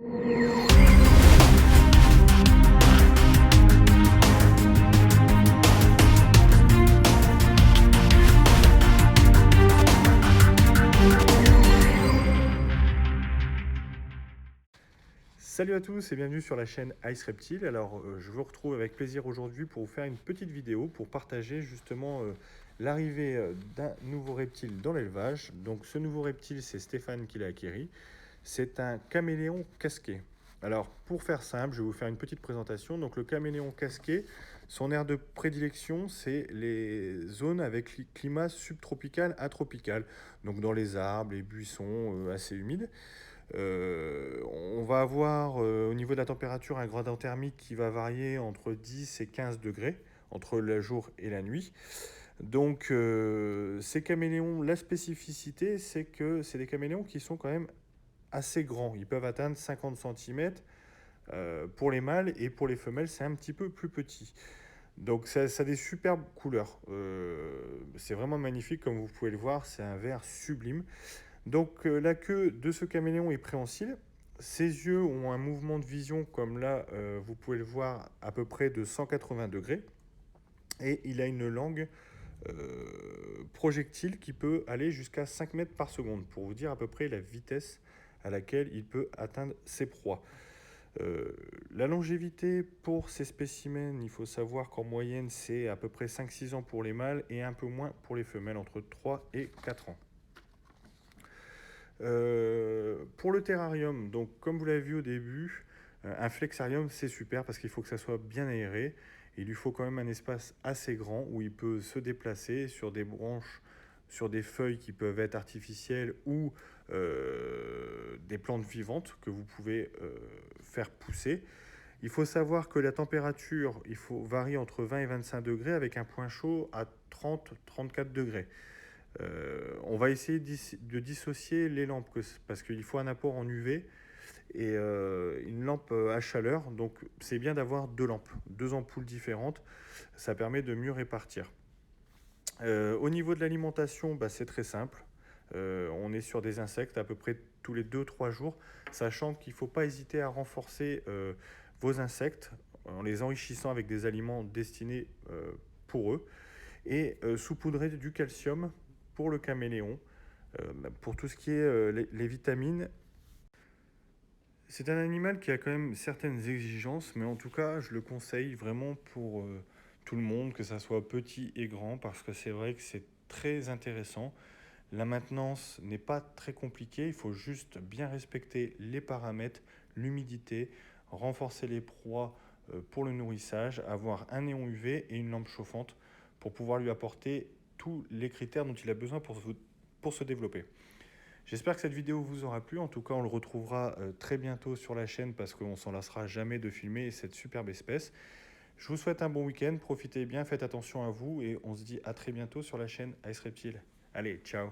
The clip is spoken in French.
Salut à tous et bienvenue sur la chaîne Ice Reptile. Alors je vous retrouve avec plaisir aujourd'hui pour vous faire une petite vidéo pour partager justement l'arrivée d'un nouveau reptile dans l'élevage. Donc ce nouveau reptile, c'est Stéphane qui l'a acquis. C'est un caméléon casqué. Alors pour faire simple, je vais vous faire une petite présentation. Donc le caméléon casqué, son aire de prédilection, c'est les zones avec climat subtropical à tropical. Donc dans les arbres, les buissons assez humides. On va avoir au niveau de la température un gradient thermique qui va varier entre 10 et 15 degrés entre le jour et la nuit. Donc ces caméléons, la spécificité, c'est que c'est des caméléons qui sont quand même assez grands. Ils peuvent atteindre 50 cm pour les mâles, et pour les femelles, c'est un petit peu plus petit. Donc ça a des superbes couleurs. C'est vraiment magnifique, comme vous pouvez le voir, c'est un vert sublime. Donc la queue de ce caméléon est préhensile. Ses yeux ont un mouvement de vision, comme là, vous pouvez le voir, à peu près de 180 degrés. Et il a une langue projectile qui peut aller jusqu'à 5 mètres par seconde, pour vous dire à peu près la vitesse à laquelle il peut atteindre ses proies. La longévité pour ces spécimens, il faut savoir qu'en moyenne, c'est à peu près 5-6 ans pour les mâles et un peu moins pour les femelles, entre 3 et 4 ans. Pour le terrarium, donc comme vous l'avez vu au début, un flexarium c'est super parce qu'il faut que ça soit bien aéré. Il lui faut quand même un espace assez grand où il peut se déplacer sur des branches, sur des feuilles qui peuvent être artificielles ou des plantes vivantes que vous pouvez faire pousser. Il faut savoir que la température varie entre 20 et 25 degrés avec un point chaud à 30-34 degrés. On va essayer de dissocier les lampes parce qu'il faut un apport en UV et une lampe à chaleur. Donc c'est bien d'avoir deux lampes, deux ampoules différentes. Ça permet de mieux répartir. Au niveau de l'alimentation, c'est très simple. On est sur des insectes à peu près tous les 2-3 jours, sachant qu'il ne faut pas hésiter à renforcer vos insectes en les enrichissant avec des aliments destinés pour eux et saupoudrer du calcium pour le caméléon, pour tout ce qui est les vitamines. C'est un animal qui a quand même certaines exigences, mais en tout cas, je le conseille vraiment pour tout le monde, que ça soit petit et grand, parce que c'est vrai que c'est très intéressant. La maintenance n'est pas très compliquée, il faut juste bien respecter les paramètres, l'humidité, renforcer les proies pour le nourrissage, avoir un néon UV et une lampe chauffante pour pouvoir lui apporter tous les critères dont il a besoin pour se développer. J'espère que cette vidéo vous aura plu. En tout cas, on le retrouvera très bientôt sur la chaîne parce qu'on ne s'en lassera jamais de filmer cette superbe espèce. Je vous souhaite un bon week-end, profitez bien, faites attention à vous et on se dit à très bientôt sur la chaîne Ice Reptile. Allez, ciao!